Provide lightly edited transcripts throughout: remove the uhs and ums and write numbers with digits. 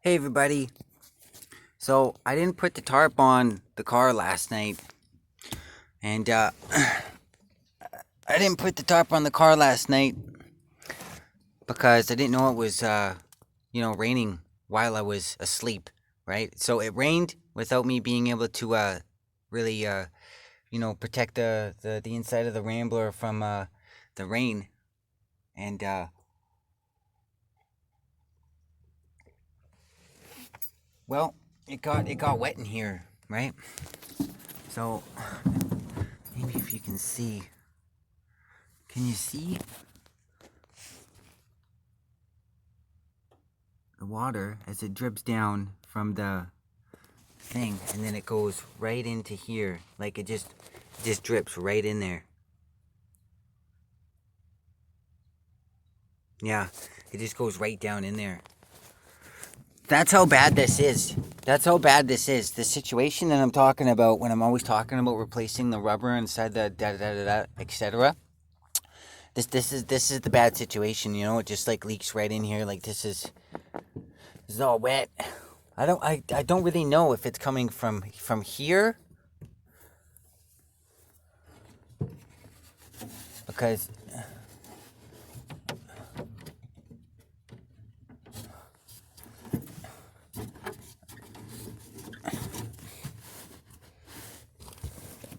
Hey everybody. So I didn't put the tarp on the car last night, and I didn't put the tarp on the car last night because I didn't know it was raining while I was asleep. Right. So it rained without me being able to really protect the inside of the Rambler from the rain, and well, it got wet in here. Right. So maybe if you can see. Can you see the water as it drips down from the thing, and then it goes right into here, like it just drips right in there. Yeah, it just goes right down in there. That's how bad this is. That's how bad this is. The situation that I'm talking about when I'm always talking about replacing the rubber inside the da da da da etc. This is the bad situation. It just like leaks right in here. Like this is all wet. I don't really know if it's coming from here, because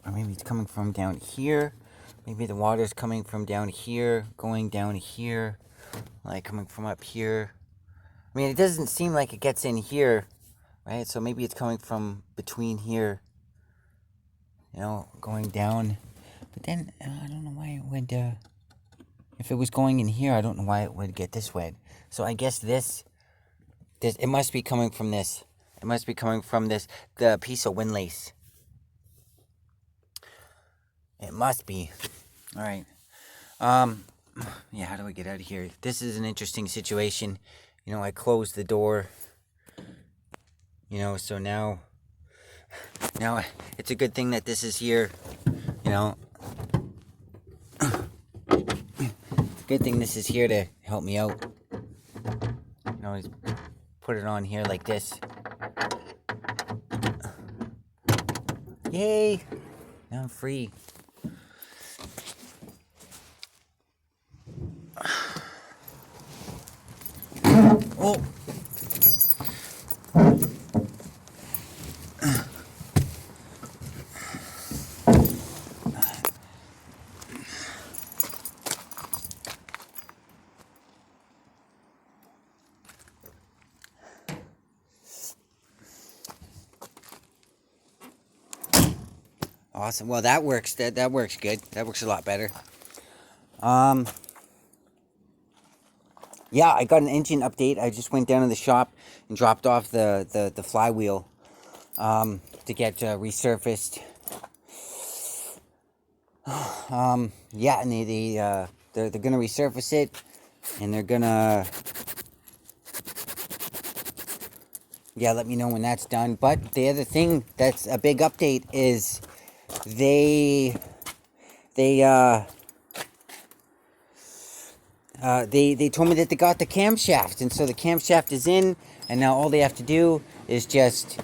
or maybe it's coming from down here. Maybe the water's coming from down here, going down here, like coming from up here. I mean, it doesn't seem like it gets in here, right? So maybe it's coming from between here, going down. But then I don't know why it would. If it was going in here, I don't know why it would get this wet. So I guess this it must be coming from this. It must be coming from the piece of windlace. It must be. All right. Yeah, how do I get out of here? This is an interesting situation. I closed the door. So now it's a good thing that this is here. You know, good thing this is here to help me out. Just put it on here like this. Yay! Now I'm free. Oh! Awesome. Well, that works. That works good. That works a lot better. Yeah, I got an engine update. I just went down to the shop and dropped off the flywheel to get resurfaced. Yeah, and they're gonna resurface it, and they're gonna let me know when that's done. But the other thing that's a big update is they told me that they got the camshaft, and so the camshaft is in, and now all they have to do is just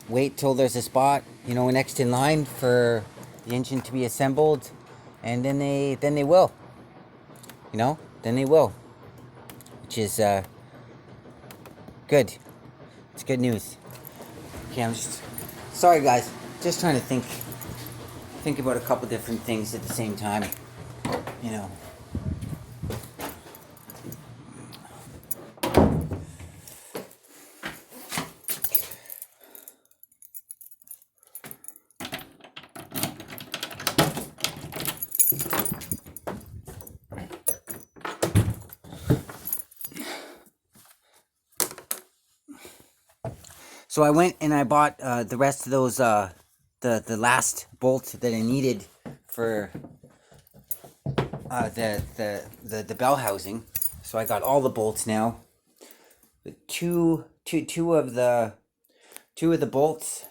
wait till there's a spot next in line for the engine to be assembled, and then they will then they will, which is good. It's good news. Okay, I'm just sorry guys, just trying to think about a couple different things at the same time. So I went and I bought the rest of those the last bolt that I needed for the bell housing. So I got all the bolts now. The two of the bolts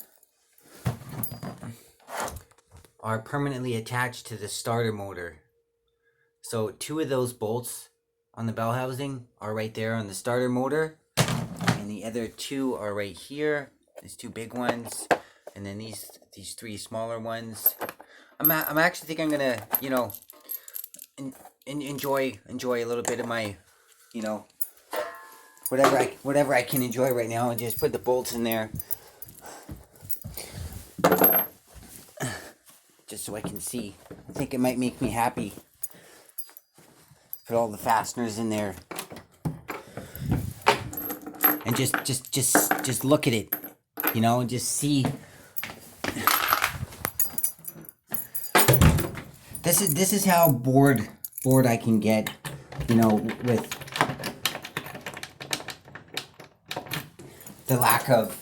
are permanently attached to the starter motor. So two of those bolts on the bell housing are right there on the starter motor, and and the other 2 are right here. These 2 big ones, and then these 3 smaller ones. I'm actually think I'm gonna, you know, enjoy a little bit of my, you know, whatever I can enjoy right now, and just put the bolts in there, just so I can see. I think it might make me happy. Put all the fasteners in there, and just look at it, you know, and just see. This is how bored I can get, you know, with the lack of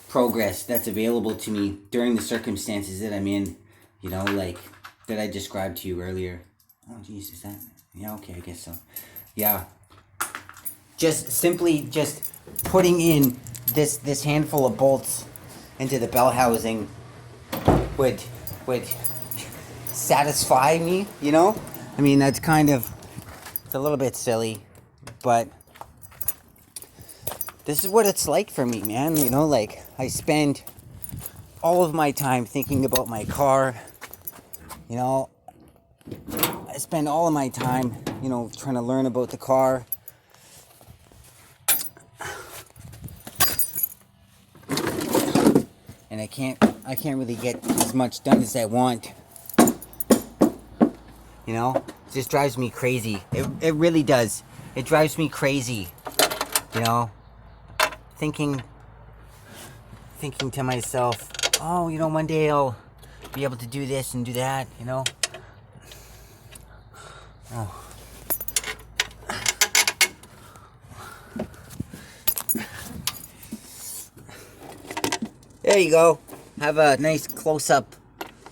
progress that's available to me during the circumstances that I'm in, you know, like that I described to you earlier. Oh, jeez, is that? Yeah, okay, I guess so. Yeah. Just simply putting in this handful of bolts into the bell housing would satisfy me, you know? I mean, that's kind of, it's a little bit silly, but this is what it's like for me, man. You know, like, I spend all of my time thinking about my car, you know. I spend all of my time, you know, trying to learn about the car. And I can't really get as much done as I want. You know, it just drives me crazy. It really does. It drives me crazy. You know, thinking to myself, oh, you know, one day I'll be able to do this and do that, you know. Oh. There you go. Have a nice close-up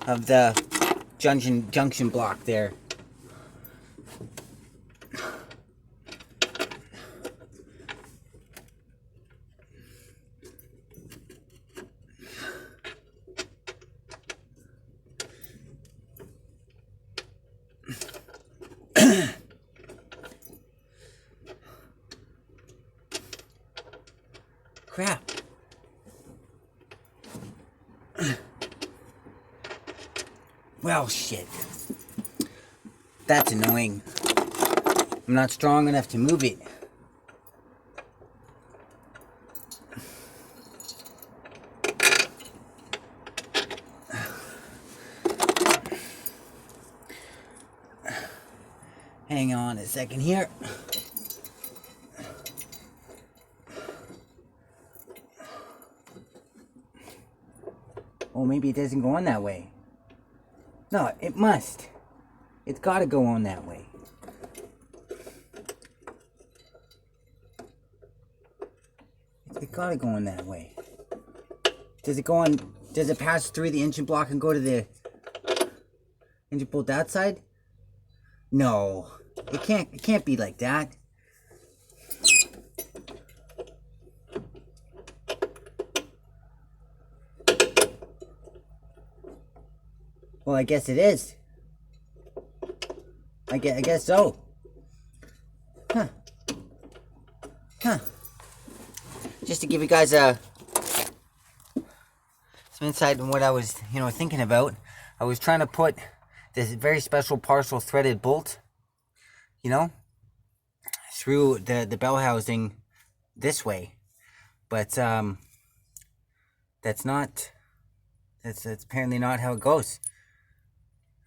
of the junction block there. Crap. Well, shit. That's annoying. I'm not strong enough to move it. Hang on a second here. Oh, maybe it doesn't go on that way. No, it must. It's got to go on that way. It got to go on that way. Does it go on? Does it pass through the engine block and go to the engine bolt that side? No, it can't. It can't be like that. Well, I guess it is. I guess so. Huh. Just to give you guys some insight on what I was, you know, thinking about. I was trying to put this very special partial threaded bolt, you know, through the bell housing this way, but that's apparently not how it goes.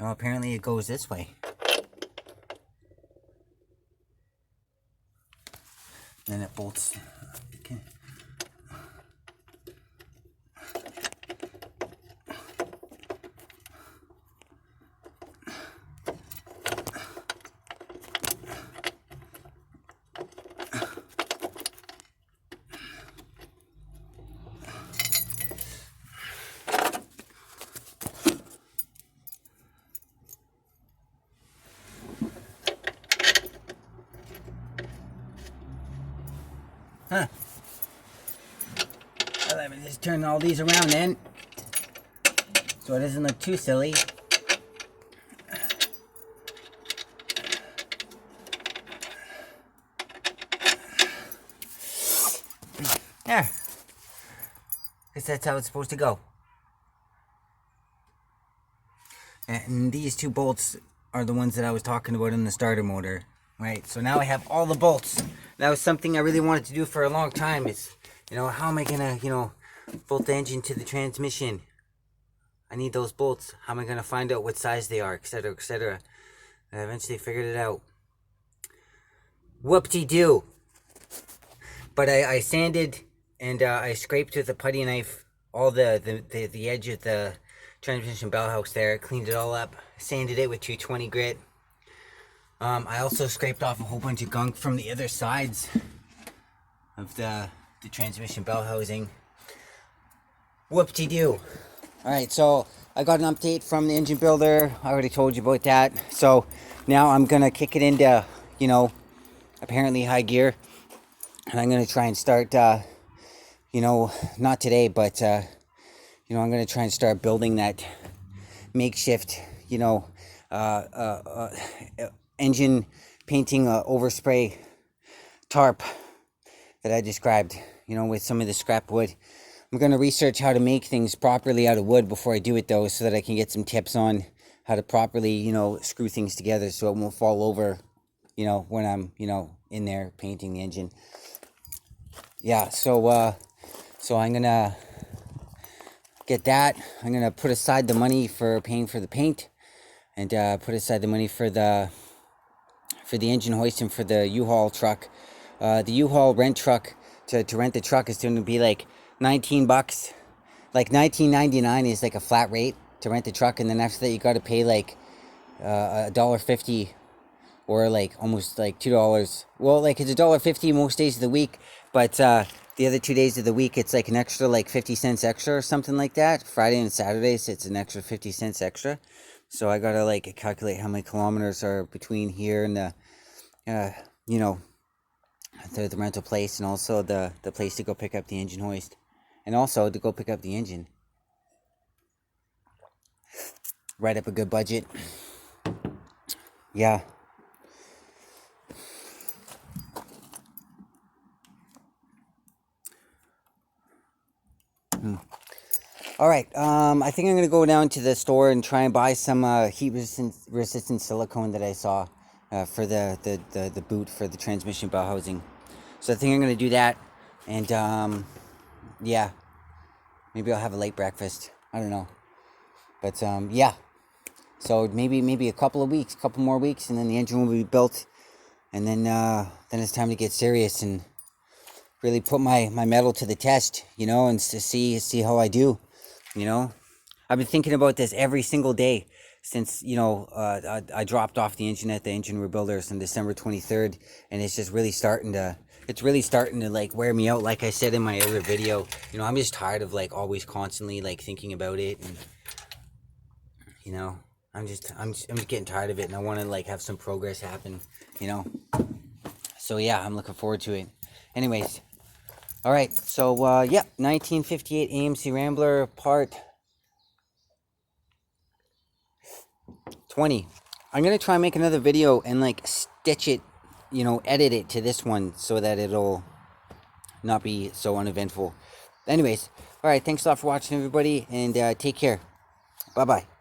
No, apparently it goes this way. Then it bolts. Okay. Huh. Well, let me just turn all these around then, so it doesn't look too silly. There. Because that's how it's supposed to go. And these two bolts are the ones that I was talking about in the starter motor. Right, so now I have all the bolts. That was something I really wanted to do for a long time. Is, how am I gonna, bolt the engine to the transmission? I need those bolts. How am I gonna find out what size they are, etc., etc.? And I eventually figured it out. Whoop-de-doo. But I sanded and I scraped with a putty knife all the edge of the transmission bell house there. Cleaned it all up. Sanded it with 220 grit. I also scraped off a whole bunch of gunk from the other sides of the transmission bell housing. Whoop-de-doo. Alright, so I got an update from the engine builder. I already told you about that. So now I'm going to kick it into, apparently high gear. And I'm going to try and start, not today, but, I'm going to try and start building that makeshift, engine painting overspray tarp that I described, with some of the scrap wood. I'm going to research how to make things properly out of wood before I do it, though, so that I can get some tips on how to properly, screw things together so it won't fall over, when I'm, in there painting the engine. Yeah, so I'm going to get that. I'm going to put aside the money for paying for the paint and put aside the money for the engine hoist and for the U-Haul truck. The U-Haul rent truck, to rent the truck is going to be like $19. Like $19.99 is like a flat rate to rent the truck, and then after that you got to pay like $1.50 or like almost like $2. Well, like it's $1.50 most days of the week, but the other 2 days of the week it's like an extra like 50 cents extra or something like that. Friday and Saturdays it's an extra 50 cents extra. So I gotta like calculate how many kilometers are between here and the rental place, and also the place to go pick up the engine hoist, and also to go pick up the engine. Write up a good budget. Yeah. All right. I think I'm gonna go down to the store and try and buy some heat resistant silicone that I saw for the boot for the transmission bell housing. So I think I'm gonna do that, and yeah, maybe I'll have a late breakfast. I don't know, but yeah. So maybe a couple more weeks, and then the engine will be built, and then it's time to get serious and really put my metal to the test, and to see how I do. I've been thinking about this every single day since I dropped off the engine at the engine rebuilders on December 23rd, and it's just really starting to like wear me out. Like I said in my other video, I'm just tired of like always constantly like thinking about it, and I'm just getting tired of it, and I want to like have some progress happen, So yeah, I'm looking forward to it. Anyways, all right. So 1958 AMC Rambler part 20. I'm gonna try and make another video and like stitch it, edit it to this one so that it'll not be so uneventful. Anyways, all right. Thanks a lot for watching, everybody, and take care. Bye bye.